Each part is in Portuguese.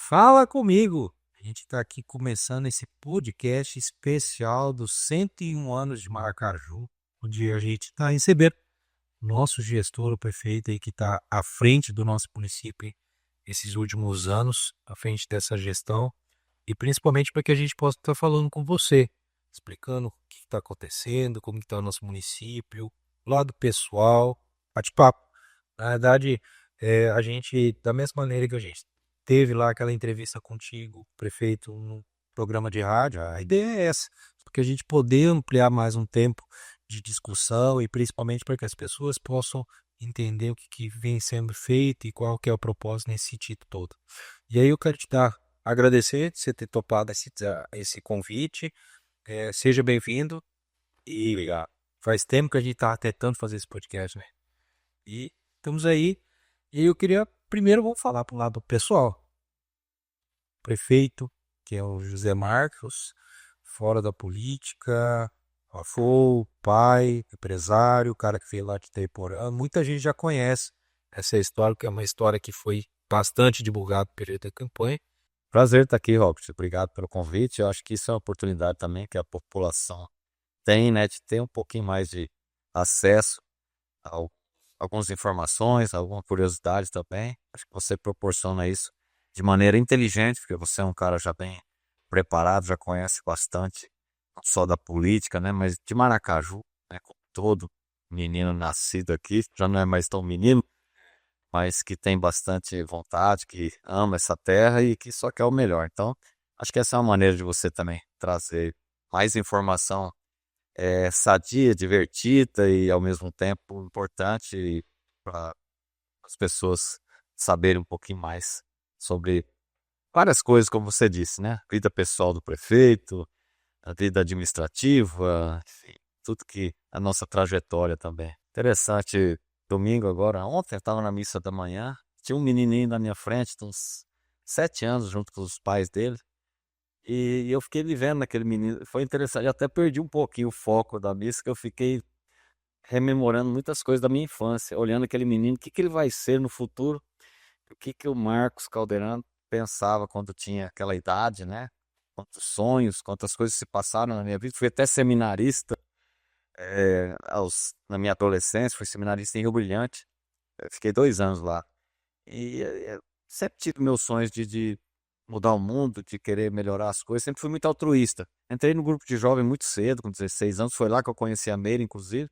Fala comigo! A gente está aqui começando esse podcast especial dos 101 anos de Maracaju, onde a gente está recebendo nosso gestor, o prefeito aí que está à frente do nosso município esses últimos anos, à frente dessa gestão, e principalmente para que a gente possa estar falando com você, explicando o que está acontecendo, como está o nosso município, lado pessoal, bate-papo. Na verdade, a gente, da mesma maneira que a gente teve lá aquela entrevista contigo, prefeito, no programa de rádio, a ideia é essa, porque a gente poder ampliar mais um tempo de discussão e principalmente para que as pessoas possam entender o que vem sendo feito e qual que é o propósito nesse sentido todo. E aí eu quero te dar, agradecer de você ter topado esse convite, seja bem-vindo e obrigado. Faz tempo que a gente está tentando fazer esse podcast, né? E estamos aí. E eu queria, primeiro, vamos falar para o lado pessoal. Prefeito, que é o José Marcos, fora da política, avô, pai, empresário, cara que veio lá de Itaiporã. Muita gente já conhece essa história, que é uma história que foi bastante divulgada no período da campanha. Prazer estar aqui, Robert. Obrigado pelo convite. Eu acho que isso é uma oportunidade também que a população tem, né, de ter um pouquinho mais de acesso a algumas informações, alguma curiosidade também. Acho que você proporciona isso de maneira inteligente, porque você é um cara já bem preparado, já conhece bastante, não só da política, né, mas de Maracaju, né, como todo menino nascido aqui, já não é mais tão menino, mas que tem bastante vontade, que ama essa terra e que só quer o melhor. Então, acho que essa é uma maneira de você também trazer mais informação sadia, divertida e ao mesmo tempo importante para as pessoas saberem um pouquinho mais sobre várias coisas, como você disse, né? Vida pessoal do prefeito, a vida administrativa, enfim, tudo que a nossa trajetória também. Interessante, domingo agora, ontem eu estava na missa da manhã, tinha um menininho na minha frente, de uns 7 anos, junto com os pais dele. E eu fiquei me vendo naquele menino, foi interessante, eu até perdi um pouquinho o foco da missa, que eu fiquei rememorando muitas coisas da minha infância, olhando aquele menino, o que que ele vai ser no futuro, o que que o Marcos Calderano pensava quando tinha aquela idade, né? Quantos sonhos, quantas coisas se passaram na minha vida. Fui até seminarista na minha adolescência, fui seminarista em Rio Brilhante, eu fiquei 2 anos lá. E sempre tive meus sonhos de mudar o mundo, de querer melhorar as coisas. Sempre fui muito altruísta. Entrei no grupo de jovem muito cedo, com 16 anos. Foi lá que eu conheci a Meire, inclusive.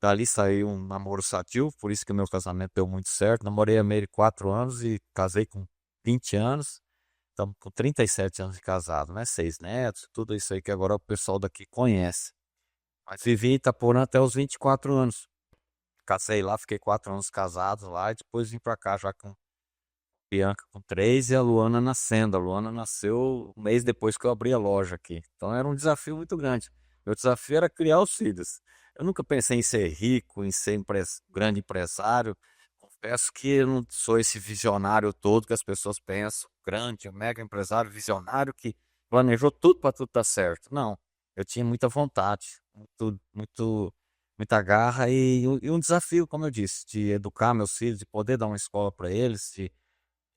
Dali saiu um namoro sadio, por isso que o meu casamento deu muito certo. Namorei a Meire 4 anos e casei com 20 anos. Estamos com 37 anos de casado, né? 6 netos, tudo isso aí que agora o pessoal daqui conhece. Mas vivi em Itaporã até os 24 anos. Casei lá, fiquei 4 anos casado lá e depois vim pra cá já com Bianca com 3 e a Luana nascendo. A Luana nasceu um mês depois que eu abri a loja aqui. Então era um desafio muito grande. Meu desafio era criar os filhos. Eu nunca pensei em ser rico, em ser grande empresário. Confesso que eu não sou esse visionário todo que as pessoas pensam. Grande, um mega empresário, visionário que planejou tudo para tudo dar certo. Não, eu tinha muita vontade, muita garra e um desafio, como eu disse, de educar meus filhos, de poder dar uma escola para eles, de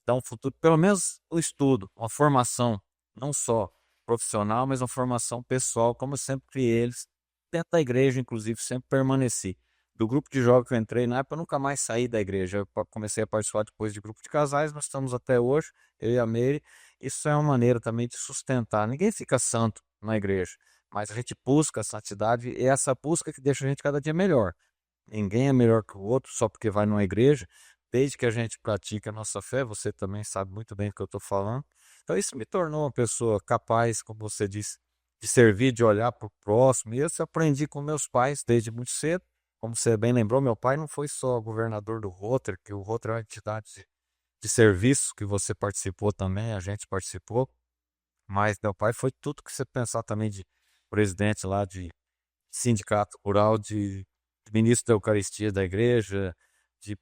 dar um futuro, pelo menos o estudo, uma formação, não só profissional, mas uma formação pessoal, como eu sempre criei eles, dentro da igreja, inclusive, sempre permaneci. Do grupo de jovens que eu entrei na época, eu nunca mais saí da igreja. Eu comecei a participar depois de grupo de casais, nós estamos até hoje, eu e a Meire. Isso é uma maneira também de sustentar. Ninguém fica santo na igreja, mas a gente busca a santidade e é essa busca que deixa a gente cada dia melhor. Ninguém é melhor que o outro só porque vai numa igreja. Desde que a gente pratica a nossa fé, você também sabe muito bem do que eu estou falando. Então isso me tornou uma pessoa capaz, como você disse, de servir, de olhar para o próximo. E isso eu aprendi com meus pais desde muito cedo. Como você bem lembrou, meu pai não foi só governador do Rotary, que o Rotary é uma entidade de serviço que você participou também, a gente participou. Mas meu pai foi tudo que você pensar também de presidente lá de sindicato rural, de ministro da Eucaristia da igreja, de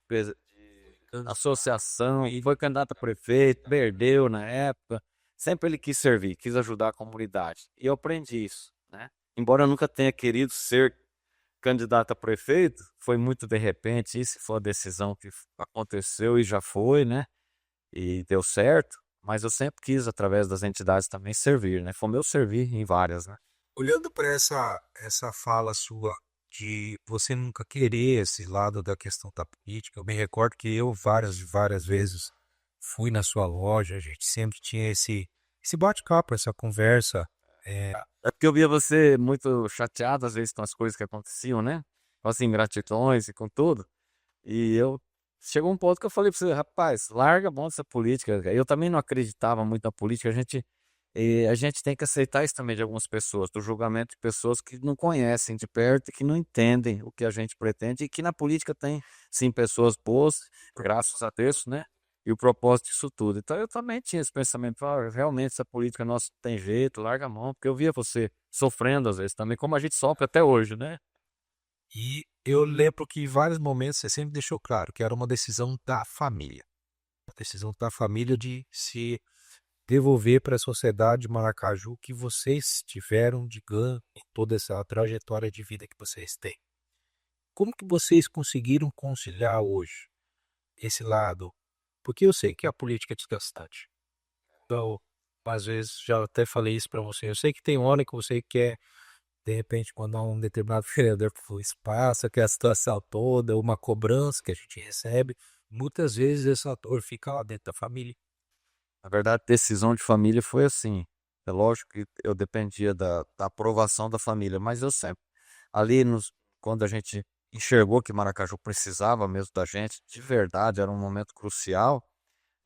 associação, e foi candidato a prefeito, perdeu na época. Sempre ele quis servir, quis ajudar a comunidade. E eu aprendi isso, né? Embora eu nunca tenha querido ser candidato a prefeito, foi muito de repente, isso foi a decisão que aconteceu e já foi, né? E deu certo. mas eu sempre quis, através das entidades também, servir, né? Foi meu servir em várias, né? Olhando para essa fala sua de você nunca querer esse lado da questão da política, eu me recordo que eu várias vezes fui na sua loja, a gente sempre tinha esse bate-papo, essa conversa. É, É porque eu via você muito chateado, às vezes, com as coisas que aconteciam, né? Com as ingratidões e com tudo. E eu chegou um ponto que eu falei pra você, rapaz, larga a mão dessa política. Eu também não acreditava muito na política. A gente tem que aceitar isso também de algumas pessoas, do julgamento de pessoas que não conhecem de perto e que não entendem o que a gente pretende, e que na política tem sim pessoas boas, graças a Deus, né? E o propósito disso tudo. Então eu também tinha esse pensamento, realmente essa política nossa não tem jeito, larga a mão, porque eu via você sofrendo às vezes também, como a gente sofre até hoje, né? e eu lembro que em vários momentos você sempre deixou claro que era uma decisão da família. Uma decisão da família de se devolver para a sociedade de Maracaju o que vocês tiveram de ganho em toda essa trajetória de vida que vocês têm. Como que vocês conseguiram conciliar hoje esse lado? Porque eu sei que a política é desgastante. Então, às vezes, já até falei isso para você. Eu sei que tem hora que você quer, de repente, mandar um determinado vereador para o espaço, que é a situação toda, uma cobrança que a gente recebe. Muitas vezes esse ator fica lá dentro da família. Na verdade, decisão de família foi assim. É lógico que eu dependia da aprovação da família, mas eu sempre, ali quando a gente enxergou que Maracaju precisava mesmo da gente, de verdade, era um momento crucial,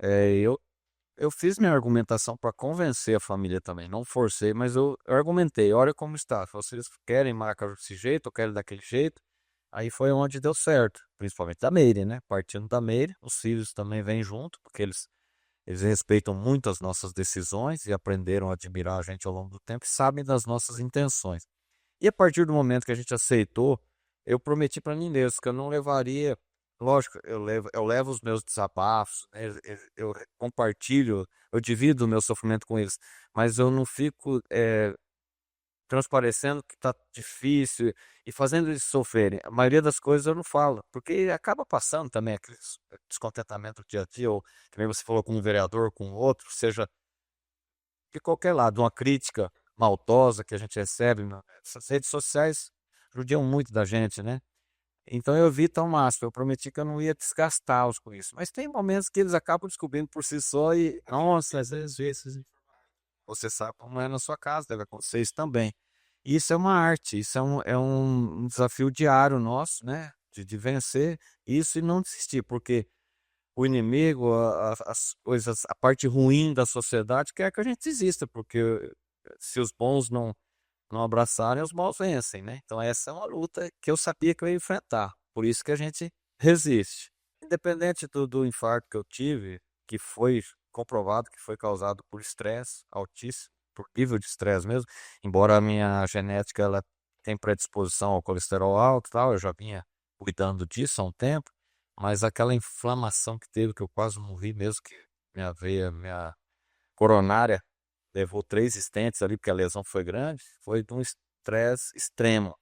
eu fiz minha argumentação para convencer a família também, não forcei, mas eu argumentei, olha como está, se vocês querem Maracaju desse jeito, ou querem daquele jeito, aí foi onde deu certo, principalmente da Meire, né? Partindo da Meire, os filhos também vêm junto, porque eles respeitam muito as nossas decisões e aprenderam a admirar a gente ao longo do tempo e sabem das nossas intenções. E a partir do momento que a gente aceitou, eu prometi para mim mesmo que eu não levaria. Lógico, eu levo os meus desabafos, né, eu compartilho, eu divido o meu sofrimento com eles, mas eu não fico transparecendo que tá difícil e fazendo eles sofrerem. A maioria das coisas eu não falo, porque acaba passando também aquele descontentamento do dia a dia, ou que nem você falou com um vereador, com outro, seja de qualquer lado, uma crítica maldosa que a gente recebe, essas redes sociais judiam muito da gente, né? Então eu evito ao máximo, eu prometi que eu não ia desgastá-los com isso. Mas tem momentos que eles acabam descobrindo por si só e, nossa, às vezes você sabe como é na sua casa, deve acontecer isso também. Isso é uma arte, isso é um desafio diário nosso, né? De vencer isso e não desistir, porque o inimigo, as coisas, a parte ruim da sociedade quer que a gente desista, porque se os bons não abraçarem, os maus vencem, né? Então essa é uma luta que eu sabia que eu ia enfrentar, por isso que a gente resiste. Independente do infarto que eu tive, que foi comprovado que foi causado por estresse altíssimo, por nível de estresse mesmo, embora a minha genética ela tem predisposição ao colesterol alto e tal, eu já vinha cuidando disso há um tempo, mas aquela inflamação que teve, que eu quase morri mesmo, que minha coronária levou 3 stents ali, porque a lesão foi grande, foi de um estresse extremo.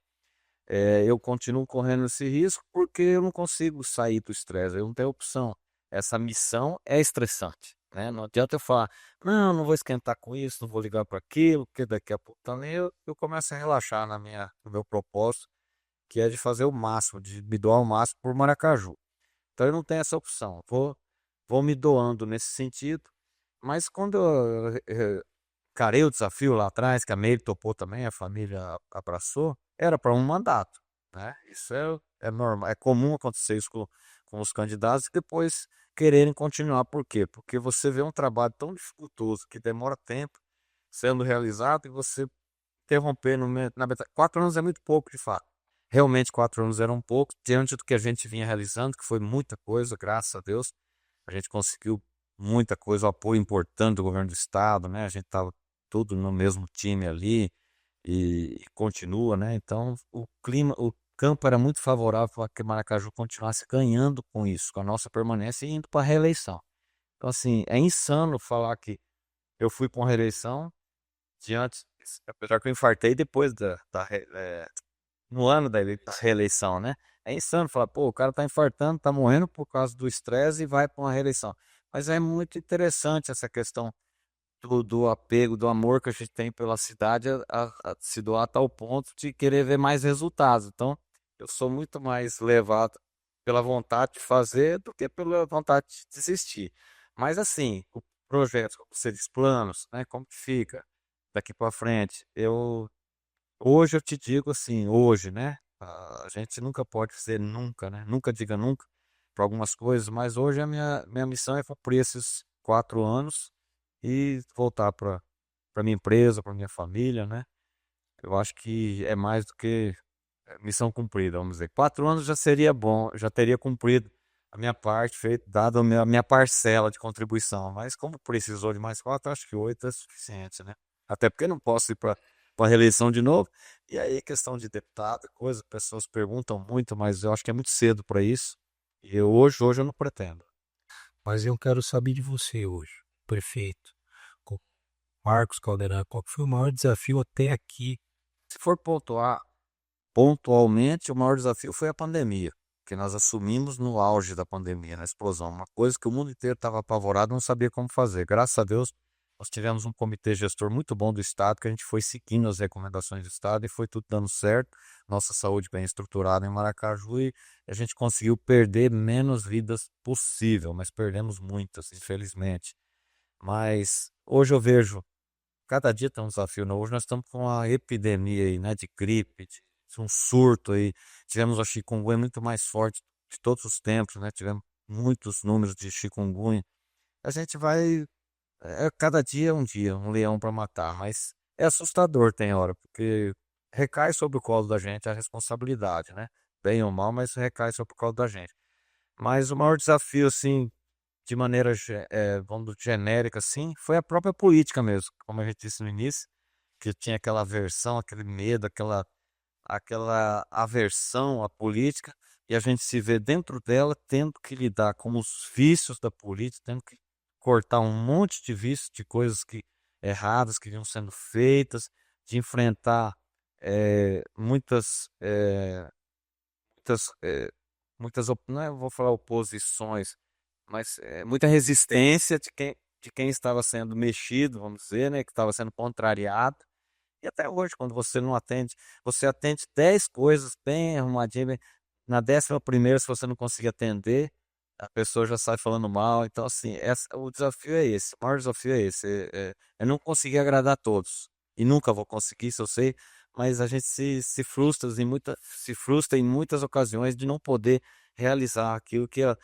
Eu continuo correndo esse risco porque eu não consigo sair do estresse, eu não tenho opção. Essa missão é estressante, né? Não adianta eu falar, não vou esquentar com isso, não vou ligar para aquilo, porque daqui a pouco também eu começo a relaxar no meu propósito, que é de fazer o máximo, de me doar o máximo por Maracaju. Então eu não tenho essa opção. Vou me doando nesse sentido. Mas quando eu encarei o desafio lá atrás, que a Meire topou também, a família abraçou, era para um mandato, né? Isso é normal, é comum acontecer isso com os candidatos e depois quererem continuar. Por quê? Porque você vê um trabalho tão dificultoso, que demora tempo sendo realizado e você interromper na metade. 4 anos é muito pouco, de fato. Realmente 4 anos eram pouco, diante do que a gente vinha realizando, que foi muita coisa, graças a Deus. A gente conseguiu muita coisa, o apoio importante do governo do estado, né? A gente estava tudo no mesmo time ali e continua, né? Então o campo era muito favorável para que Maracaju continuasse ganhando com isso, com a nossa permanência e indo para a reeleição. Então, assim, é insano falar que eu fui para uma reeleição diante, apesar que eu infartei depois no ano da reeleição, né? É insano falar, pô, o cara tá infartando, tá morrendo por causa do estresse e vai para uma reeleição. Mas é muito interessante essa questão do apego, do amor que a gente tem pela cidade a se doar a tal ponto de querer ver mais resultados. Então, eu sou muito mais levado pela vontade de fazer do que pela vontade de desistir. Mas assim, o projeto, como você diz, planos, né? Como que fica daqui para frente? Hoje eu te digo assim, hoje, né? A gente nunca pode dizer nunca, né? Nunca diga nunca para algumas coisas, mas hoje a minha missão é cumprir esses 4 anos e voltar para minha empresa, para minha família, né? Eu acho que é mais do que missão cumprida, vamos dizer. 4 anos já seria bom, já teria cumprido a minha parte, feito, dado a minha parcela de contribuição. Mas como precisou de mais 4, acho que 8 é suficiente, né? Até porque não posso ir para reeleição de novo. E aí, questão de deputado, coisa, pessoas perguntam muito, mas eu acho que é muito cedo para isso. E hoje eu não pretendo. Mas eu quero saber de você hoje, prefeito, co- Marcos Caldeirão, qual que foi o maior desafio até aqui? Se for pontuar pontualmente, o maior desafio foi a pandemia, que nós assumimos no auge da pandemia, na explosão, uma coisa que o mundo inteiro estava apavorado, não sabia como fazer. Graças a Deus, nós tivemos um comitê gestor muito bom do Estado, que a gente foi seguindo as recomendações do Estado e foi tudo dando certo. Nossa saúde bem estruturada em Maracaju e a gente conseguiu perder menos vidas possível, mas perdemos muitas, infelizmente. Mas hoje eu vejo cada dia tem um desafio novo. Hoje nós estamos com uma epidemia aí, né, de gripe, de um surto aí. Tivemos a chikungunya muito mais forte de todos os tempos, né? Tivemos muitos números de chikungunya. A gente vai, cada dia é um dia, um leão para matar, mas é assustador tem hora, porque recai sobre o colo da gente a responsabilidade, né? Bem ou mal, mas recai sobre o colo da gente. Mas o maior desafio, assim, de maneira, vamos dizer, genérica, assim, foi a própria política mesmo, como a gente disse no início, que tinha aquela aversão, aquele medo, aquela aversão à política, e a gente se vê dentro dela tendo que lidar com os vícios da política, tendo que cortar um monte de vícios, de coisas que erradas que vinham sendo feitas, de enfrentar muitas, não é, vou falar oposições, mas muita resistência de quem estava sendo mexido, vamos dizer, né, que estava sendo contrariado. E até hoje, quando você não atende, você atende 10 coisas bem arrumadinha, na 11ª, se você não conseguir atender, a pessoa já sai falando mal. Então, assim, o desafio é esse, o maior desafio é esse, é não conseguir agradar a todos. E nunca vou conseguir, isso eu sei, mas a gente se frustra em muitas ocasiões de não poder realizar aquilo que a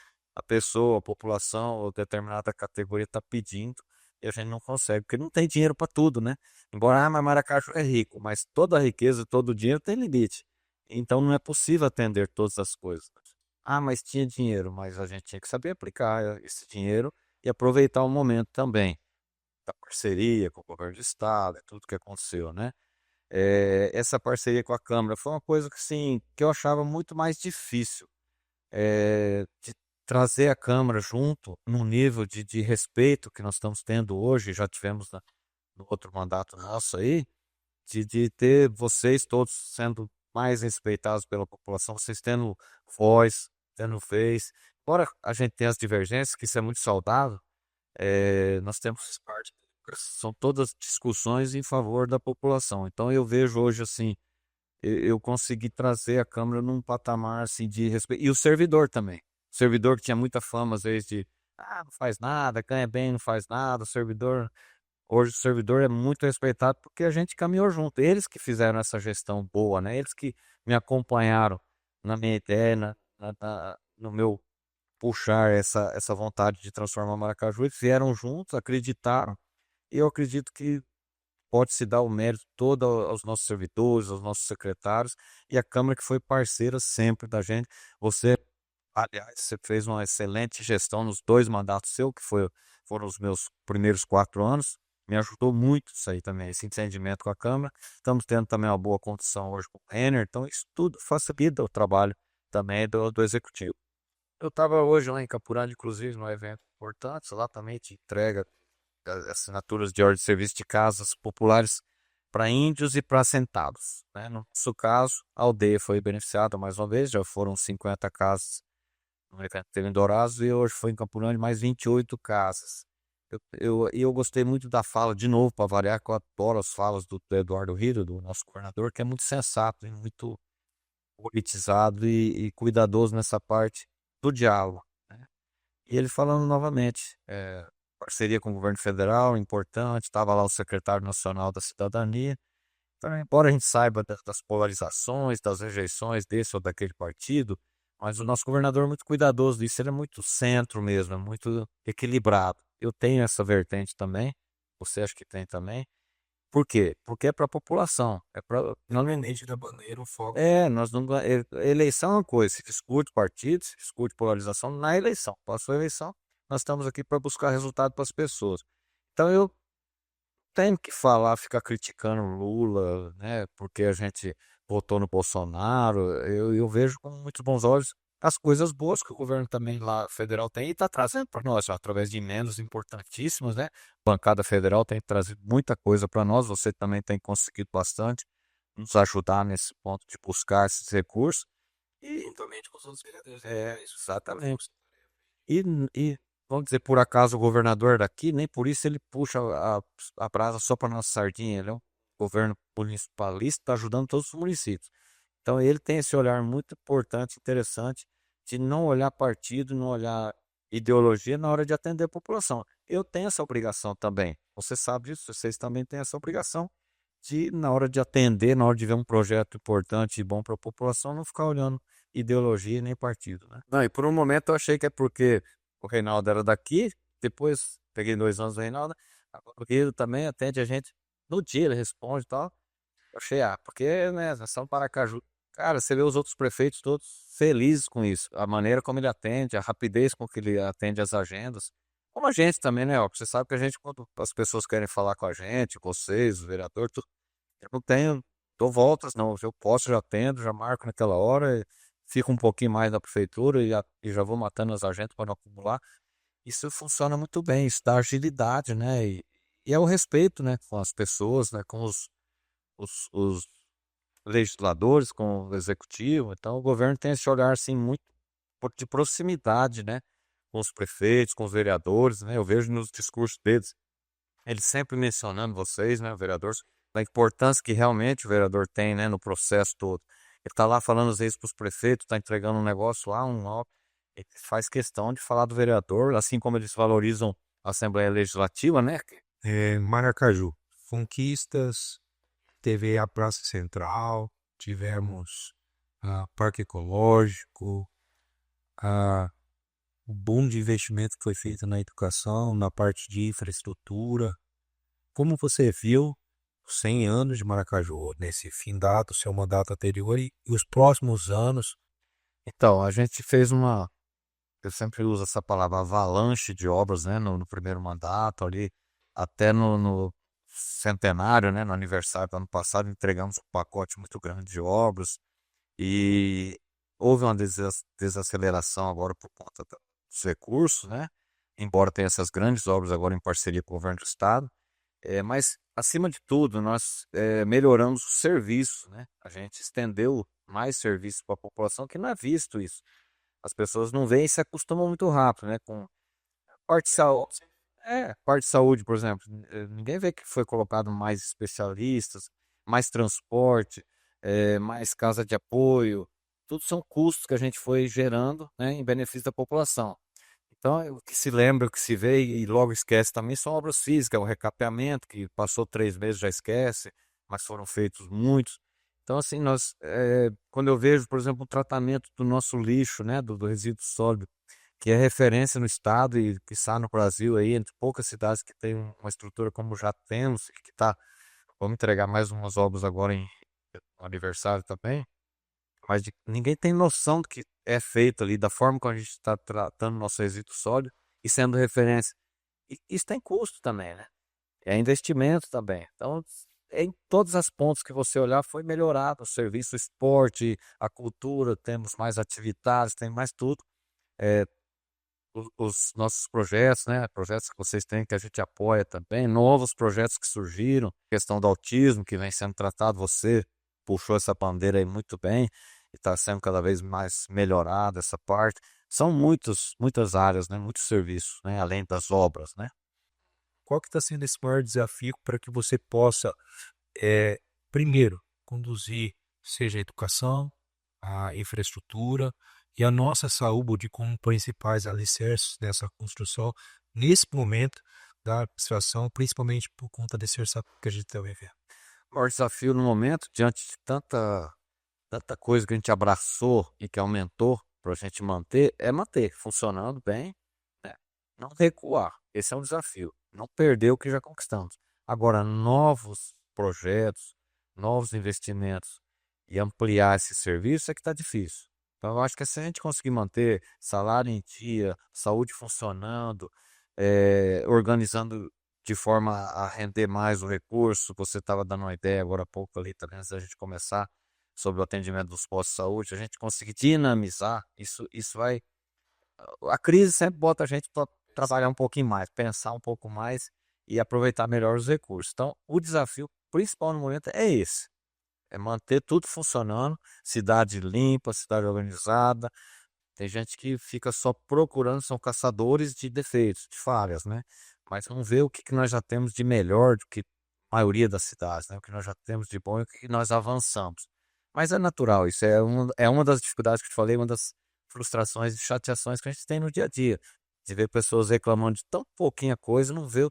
pessoa, a população ou determinada categoria está pedindo, e a gente não consegue, porque não tem dinheiro para tudo, né? Embora, mas Maracaju é rico, mas toda a riqueza, todo o dinheiro tem limite. Então não é possível atender todas as coisas. Ah, mas tinha dinheiro, mas a gente tinha que saber aplicar esse dinheiro e aproveitar o momento também da parceria com o governo do estado, tudo que aconteceu, né? Essa parceria com a Câmara foi uma coisa que, sim, que eu achava muito mais difícil, de trazer a Câmara junto num nível de respeito que nós estamos tendo hoje, já tivemos no outro mandato nosso aí, de ter vocês todos sendo mais respeitados pela população, vocês tendo voz, tendo vez. Embora a gente tenha as divergências, que isso é muito saudável, nós temos parte, são todas discussões em favor da população. Então eu vejo hoje assim, eu consegui trazer a Câmara num patamar assim de respeito. E o servidor também. O servidor que tinha muita fama, às vezes, de não faz nada, ganha bem, não faz nada, o servidor. Hoje o servidor é muito respeitado porque a gente caminhou junto. Eles que fizeram essa gestão boa, né? Eles que me acompanharam na minha ideia, no meu puxar essa vontade de transformar Maracaju. Eles vieram juntos, acreditaram. E eu acredito que pode-se dar o mérito todo aos nossos servidores, aos nossos secretários e a Câmara que foi parceira sempre da gente. Você, aliás, você fez uma excelente gestão nos 2 mandatos seus, foram os meus primeiros 4 anos. Me ajudou muito isso aí também, esse entendimento com a Câmara. Estamos tendo também uma boa condição hoje com o Renner, então isso tudo facilita o trabalho também do Executivo. Eu estava hoje lá em Capurana, inclusive, num evento importante, lá também te entrega assinaturas de ordem de serviço de casas populares para índios e para assentados, né? No nosso caso, a aldeia foi beneficiada mais uma vez, já foram 50 casas um evento que teve em Dourados e hoje foi em Campo Grande mais 28 casas. Eu gostei muito da fala, de novo, para variar, que eu adoro as falas do Eduardo Riro, do nosso governador, que é muito sensato e muito politizado e cuidadoso nessa parte do diálogo, né? E ele falando novamente, parceria com o governo federal, importante, estava lá o secretário nacional da cidadania. Então, embora a gente saiba das polarizações, das rejeições desse ou daquele partido, mas o nosso governador é muito cuidadoso disso, ele é muito centro mesmo, é muito equilibrado. Eu tenho essa vertente também, você acha que tem também. Por quê? Porque é para a população, é para Independente da bandeira, o foco. nós não eleição é uma coisa, se discute partido, se discute polarização na eleição. Passou a eleição, nós estamos aqui para buscar resultado para as pessoas. Então eu tenho que falar, ficar criticando o Lula, né? Porque a gente votou no Bolsonaro. Eu vejo com muitos bons olhos as coisas boas que o governo também lá federal tem e está trazendo para nós, através de emendas importantíssimas, né? A bancada federal tem trazido muita coisa para nós, você também tem conseguido bastante nos ajudar nesse ponto de buscar esses recursos. E, Juntamente com os outros vereadores. exatamente. E, e vamos dizer, por acaso o governador daqui, nem por isso ele puxa a brasa só para nossa sardinha. Ele é um governo municipalista, está ajudando todos os municípios. Então ele tem esse olhar muito importante, interessante, de não olhar partido, não olhar ideologia na hora de atender a população. Eu tenho essa obrigação também. Você sabe disso, vocês também têm essa obrigação de, na hora de atender, na hora de ver um projeto importante e bom para a população, não ficar olhando ideologia nem partido, né? Não, e por um momento eu achei que é porque o Reinaldo era daqui, depois peguei 2 anos do Reinaldo, agora o Rio também atende a gente no dia, ele responde e tal. Eu achei, porque, né, nós somos Paracaju. Cara, você vê os outros prefeitos todos felizes com isso, a maneira como ele atende, a rapidez com que ele atende as agendas. Como a gente também, né, ó, você sabe que a gente, quando as pessoas querem falar com a gente, vocês, o vereador, eu não tenho, dou voltas, não. Se eu posso, já atendo, já marco naquela hora, fico um pouquinho mais na prefeitura e já vou matando as agendas para não acumular. Isso funciona muito bem, isso dá agilidade, né? E é o respeito, né, com as pessoas, né, com os legisladores, com o executivo. Então, o governo tem esse olhar, assim, muito de proximidade, né, com os prefeitos, com os vereadores, né? Eu vejo nos discursos deles, eles sempre mencionando vocês, né, vereadores, da importância que realmente o vereador tem, né, no processo todo. Ele está lá falando às vezes para os prefeitos, está entregando um negócio lá, ele faz questão de falar do vereador, assim como eles valorizam a Assembleia Legislativa, né? Maracaju, conquistas, teve a Praça Central, tivemos Parque Ecológico, o boom de investimento que foi feito na educação, na parte de infraestrutura. Como você viu os 100 anos de Maracaju, nesse findado, seu mandato anterior e os próximos anos? Então, a gente fez eu sempre uso essa palavra, avalanche de obras, né, no primeiro mandato ali, até no centenário, né, no aniversário do ano passado, entregamos um pacote muito grande de obras e houve uma desaceleração agora por conta dos recursos, né, embora tenha essas grandes obras agora em parceria com o governo do estado, mas acima de tudo nós melhoramos o serviço, né, a gente estendeu mais serviço para a população que não é visto isso. As pessoas não veem e se acostumam muito rápido, né? Com parte de saúde. Parte de saúde, por exemplo. Ninguém vê que foi colocado mais especialistas, mais transporte, mais casa de apoio. Tudo são custos que a gente foi gerando, né, em benefício da população. Então, o que se lembra, o que se vê e logo esquece também são obras físicas, o recapeamento, que passou 3 meses já esquece, mas foram feitos muitos. Então, assim, quando eu vejo, por exemplo, o tratamento do nosso lixo, né, do resíduo sólido, que é referência no estado e que está no Brasil aí, entre poucas cidades que tem uma estrutura como já temos, e que tá, vamos entregar mais umas obras agora no aniversário também, mas ninguém tem noção do que é feito ali, da forma como a gente está tratando nosso resíduo sólido e sendo referência. E isso tem custo também, né? É investimento também. Então, em todas as pontos que você olhar, foi melhorado o serviço, o esporte, a cultura, temos mais atividades, tem mais tudo. É, os nossos projetos, né? Projetos que vocês têm que a gente apoia também, novos projetos que surgiram, questão do autismo que vem sendo tratado, você puxou essa bandeira aí muito bem. e está sendo cada vez mais melhorada essa parte. São muitas áreas, né? Muitos serviços, né? Além das obras, né? Qual que está sendo esse maior desafio para que você possa, eh, primeiro, conduzir, seja a educação, a infraestrutura e a nossa saúde como principais alicerces dessa construção, nesse momento da situação, principalmente por conta desse orçamento que a gente está vivendo? O maior desafio no momento, diante de tanta coisa que a gente abraçou e que aumentou para a gente manter, é manter funcionando bem, né? Não recuar. Esse é um desafio. Não perder o que já conquistamos. Agora, novos projetos, novos investimentos e ampliar esse serviço é que está difícil. Então, eu acho que se a gente conseguir manter salário em dia, saúde funcionando, organizando de forma a render mais o recurso, você estava dando uma ideia agora há pouco ali, também antes da gente começar, sobre o atendimento dos postos de saúde, a gente conseguir dinamizar, isso vai. A crise sempre bota a gente para trabalhar um pouquinho mais, pensar um pouco mais e aproveitar melhor os recursos. Então, o desafio principal no momento é esse: é manter tudo funcionando, cidade limpa, cidade organizada. Tem gente que fica só procurando, são caçadores de defeitos, de falhas, né? Mas vamos ver o que que nós já temos de melhor do que a maioria das cidades, né? O que nós já temos de bom e o que nós avançamos. Mas é natural, isso é uma das dificuldades que eu te falei, uma das frustrações e chateações que a gente tem no dia a dia. De ver pessoas reclamando de tão pouquinha coisa, não ver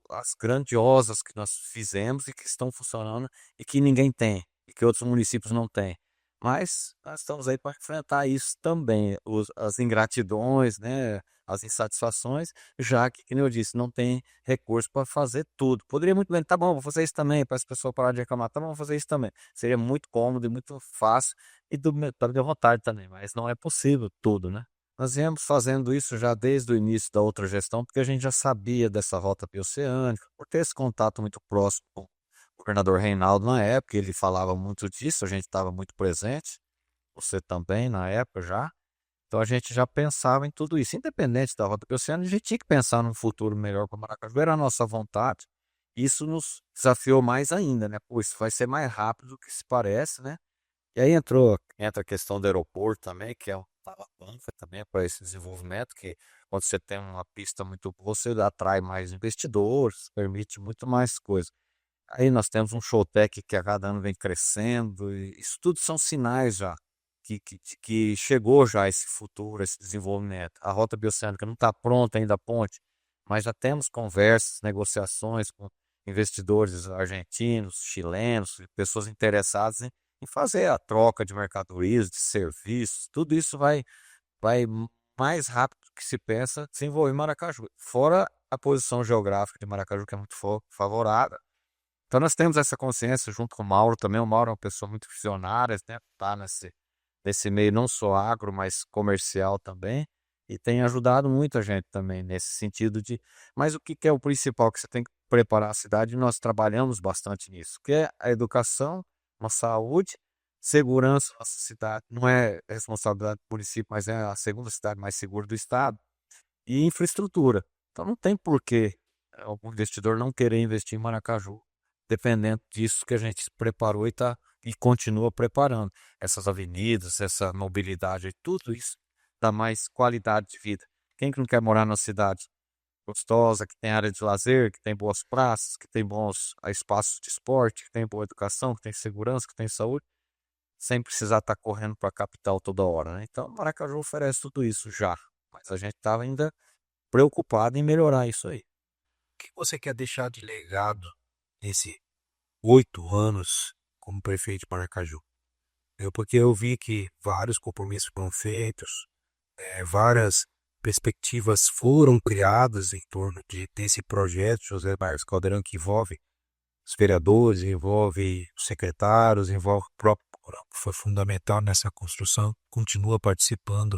as grandiosas que nós fizemos e que estão funcionando e que ninguém tem, e que outros municípios não têm. Mas nós estamos aí para enfrentar isso também, as ingratidões, né, as insatisfações, já que nem eu disse, não tem recurso para fazer tudo. Poderia muito bem, tá bom, vou fazer isso também, para as pessoas pararem de reclamar, tá bom, vou fazer isso também. Seria muito cômodo e muito fácil e da vontade também, mas não é possível tudo, né? Nós viemos fazendo isso já desde o início da outra gestão, porque a gente já sabia dessa rota bioceânica, por ter esse contato muito próximo com o governador Reinaldo na época, ele falava muito disso, a gente estava muito presente, você também na época já. Então a gente já pensava em tudo isso, independente da rota bioceânica, a gente tinha que pensar num futuro melhor para Maracaju, era a nossa vontade. Isso nos desafiou mais ainda, né? Pô, isso vai ser mais rápido do que se parece, né? E aí entra a questão do aeroporto também, que é um alavanca também para esse desenvolvimento, que quando você tem uma pista muito boa, você atrai mais investidores, permite muito mais coisas. Aí nós temos um Showtech que a cada ano vem crescendo, e isso tudo são sinais já que chegou já esse futuro, esse desenvolvimento. A rota bioceânica não está pronta ainda a ponte, mas já temos conversas, negociações com investidores argentinos, chilenos, pessoas interessadas em fazer a troca de mercadorias, de serviços. Tudo isso vai mais rápido do que se pensa desenvolver Maracaju. Fora a posição geográfica de Maracaju, que é muito favorável. Então nós temos essa consciência junto com o Mauro também. O Mauro é uma pessoa muito visionária, né? Tá nesse meio não só agro, mas comercial também. E tem ajudado muito a gente também nesse sentido de. Mas o que que é o principal que você tem que preparar a cidade? Nós trabalhamos bastante nisso, que é a educação, uma saúde, segurança da nossa cidade. Não é responsabilidade do município, mas é a segunda cidade mais segura do estado. E infraestrutura. Então não tem porquê algum investidor não querer investir em Maracaju, dependendo disso que a gente preparou e continua preparando. Essas avenidas, essa mobilidade, tudo isso dá mais qualidade de vida. Quem que não quer morar numa cidade gostosa, que tem área de lazer, que tem boas praças, que tem bons espaços de esporte, que tem boa educação, que tem segurança, que tem saúde, sem precisar estar correndo para a capital toda hora, né? Então, Maracaju oferece tudo isso já, mas a gente estava ainda preocupado em melhorar isso aí. O que você quer deixar de legado nesses 8 anos como prefeito de Maracaju? Porque eu vi que vários compromissos foram feitos, várias perspectivas foram criadas em torno desse projeto José Marcos Caldeirão, que envolve os vereadores, envolve os secretários, envolve o próprio Corão, que foi fundamental nessa construção, continua participando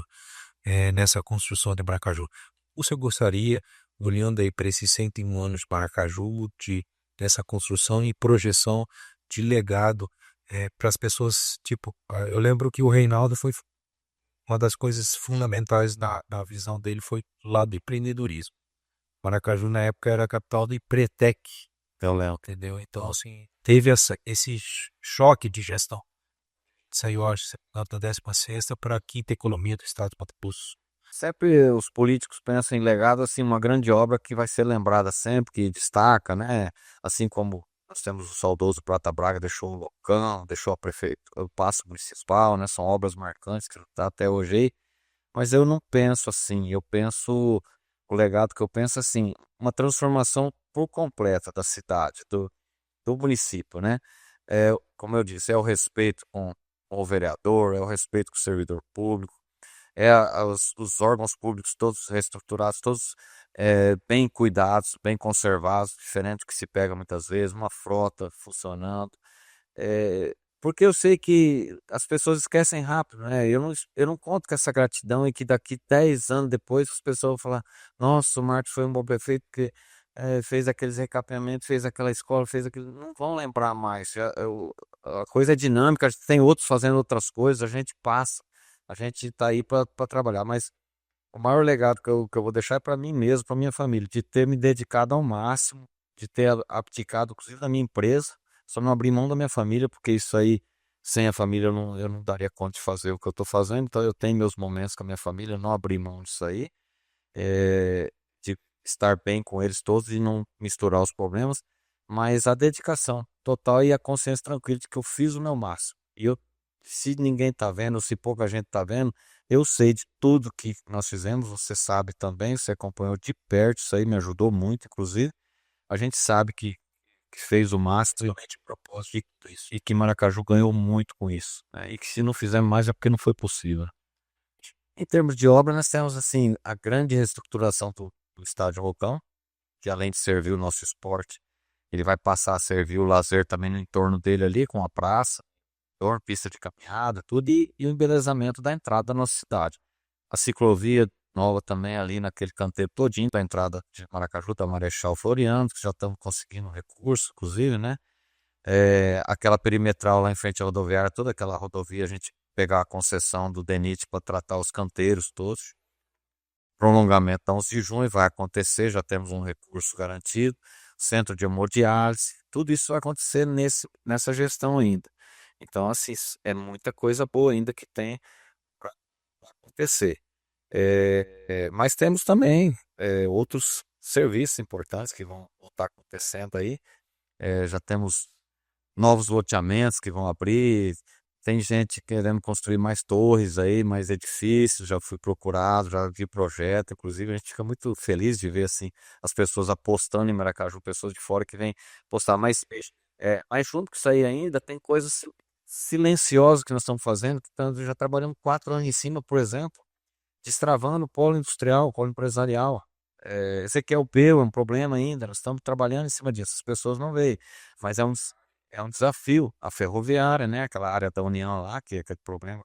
nessa construção de Maracaju. O senhor gostaria, olhando aí para esses 101 anos de Maracaju, dessa construção e projeção de legado para as pessoas, tipo, eu lembro que o Reinaldo foi uma das coisas fundamentais na visão dele foi o lado do empreendedorismo. Maracaju na época era a capital do Empretec, Então, Léo, entendeu? Então assim, teve esse choque de gestão. saiu hoje da 16ª para a quinta economia do estado de Mato Grosso. Sempre os políticos pensam em legado, assim, uma grande obra que vai ser lembrada sempre, que destaca, né? Assim como nós temos o saudoso Prata Braga, deixou o Locão, deixou a prefeito, o Paço Municipal, né? São obras marcantes que está até hoje aí. Mas eu não penso assim, eu penso, o legado que eu penso assim, uma transformação por completa da cidade, do município, né? É, como eu disse, é o respeito com o vereador, é o respeito com o servidor público, os órgãos públicos todos reestruturados, todos bem cuidados, bem conservados, diferente do que se pega muitas vezes, uma frota funcionando. Porque eu sei que as pessoas esquecem rápido, né? Eu não conto com essa gratidão e que daqui 10 anos depois as pessoas vão falar: nossa, o Márcio foi um bom prefeito porque fez aqueles recapeamentos, fez aquela escola, fez aquilo. Não vão lembrar mais. A coisa é dinâmica, tem outros fazendo outras coisas, a gente passa, a gente está aí para trabalhar. Mas o maior legado que eu vou deixar é para mim mesmo, para minha família, de ter me dedicado ao máximo, de ter abdicado, inclusive, da minha empresa. Só não abrir mão da minha família, porque isso aí, sem a família, eu não daria conta de fazer o que eu estou fazendo. Então, eu tenho meus momentos com a minha família, não abrir mão disso aí, de estar bem com eles todos e não misturar os problemas, mas a dedicação total e a consciência tranquila de que eu fiz o meu máximo. E eu, se ninguém está vendo, ou se pouca gente está vendo, eu sei de tudo que nós fizemos, você sabe também, você acompanhou de perto, isso aí me ajudou muito, inclusive. A gente sabe que fez o máximo Realmente de propósito, tudo isso. e que Maracaju ganhou muito com isso, né? E que se não fizermos mais é porque não foi possível. Em termos de obra, nós temos assim a grande reestruturação do Estádio Rocão, que além de servir o nosso esporte, ele vai passar a servir o lazer também no entorno dele ali, com a praça, entorno, pista de caminhada, tudo, e o embelezamento da entrada da nossa cidade. A ciclovia nova também ali naquele canteiro todinho da entrada de Maracaju, da Marechal Floriano, que já estamos conseguindo recurso, inclusive, né? Aquela perimetral lá em frente à rodoviária, toda aquela rodovia, a gente pegar a concessão do DENIT para tratar os canteiros todos. Prolongamento a 11 de junho vai acontecer, já temos um recurso garantido. Centro de hemodiálise, tudo isso vai acontecer nessa gestão ainda. Então, assim, é muita coisa boa ainda que tem para acontecer. Mas temos também outros serviços importantes que vão estar acontecendo aí. Já temos novos loteamentos que vão abrir. Tem gente querendo construir mais torres aí, mais edifícios, já fui procurado, já vi projeto, inclusive a gente fica muito feliz de ver assim as pessoas apostando em Maracaju, pessoas de fora que vêm postar mas junto com isso aí ainda tem coisas silenciosas que nós estamos fazendo, que já trabalhamos 4 anos em cima, por exemplo, destravando o polo industrial, o polo empresarial. Esse aqui é o PEU, é um problema ainda, nós estamos trabalhando em cima disso, as pessoas não veem, mas é um desafio. A ferroviária, né? Aquela área da União lá, que é aquele problema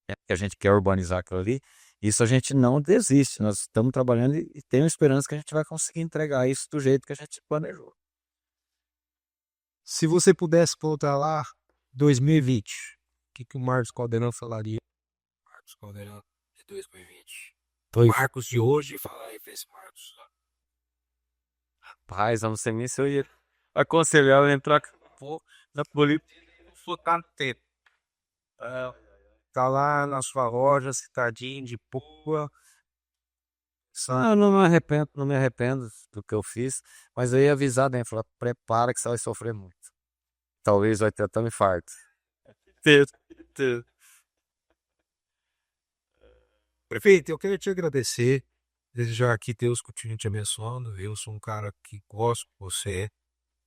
que a gente quer urbanizar aquilo ali. Isso a gente não desiste. Nós estamos trabalhando e tenho esperança que a gente vai conseguir entregar isso do jeito que a gente planejou. Se você pudesse voltar lá, 2020, o que o Marcos Caldeirão falaria? Marcos Caldeirão de 2020. Foi. Marcos de hoje, fala aí pra esse Marcos. Rapaz, eu não sei nem se eu ia aconselhar ele a entrar na política. Focar no tempo. Tá lá na sua loja, citadinho de boa. Eu não me arrependo, não me arrependo do que eu fiz, mas eu ia avisar, né? Falar, prepara que você vai sofrer muito. Talvez vai ter até um infarto. Prefeito, eu quero te agradecer. Desejar aqui Deus continue te abençoando. Eu sou um cara que gosto de você,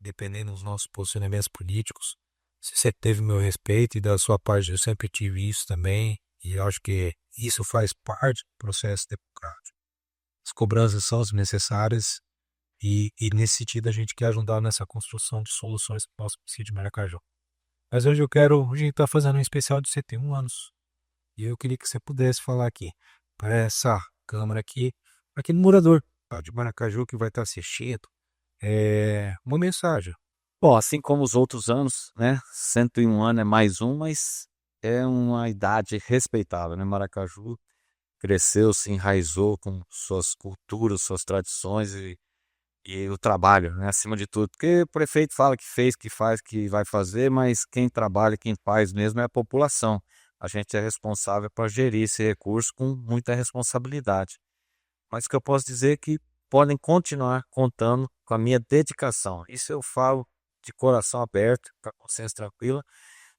dependendo dos nossos posicionamentos políticos. Você sempre teve meu respeito e da sua parte eu sempre tive isso também. E eu acho que isso faz parte do processo democrático. As cobranças são as necessárias e nesse sentido a gente quer ajudar nessa construção de soluções para o nosso município de Maracaju. Mas hoje a gente está fazendo um especial de 71 anos. E eu queria que você pudesse falar aqui, para essa câmara aqui, para aquele morador de Maracaju que vai estar assistindo, uma mensagem. Bom, assim como os outros anos, né? 101 anos é mais um, mas é uma idade respeitável, né? Maracaju cresceu, se enraizou com suas culturas, suas tradições e e o trabalho, né, acima de tudo. Porque o prefeito fala que fez, que faz, que vai fazer, mas quem trabalha, quem faz mesmo é a população. A gente é responsável para gerir esse recurso com muita responsabilidade. Mas o que eu posso dizer é que podem continuar contando com a minha dedicação. Isso eu falo de coração aberto, com a consciência tranquila,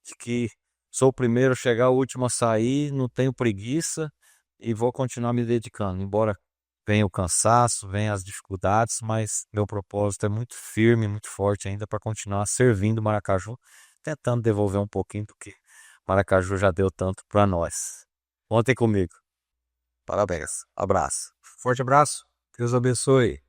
de que sou o primeiro a chegar, o último a sair, não tenho preguiça e vou continuar me dedicando. Embora venha o cansaço, venha as dificuldades, mas meu propósito é muito firme, muito forte ainda para continuar servindo Maracaju, tentando devolver um pouquinho do que Maracaju já deu tanto para nós. Contem comigo. Parabéns. Abraço. Forte abraço. Deus abençoe.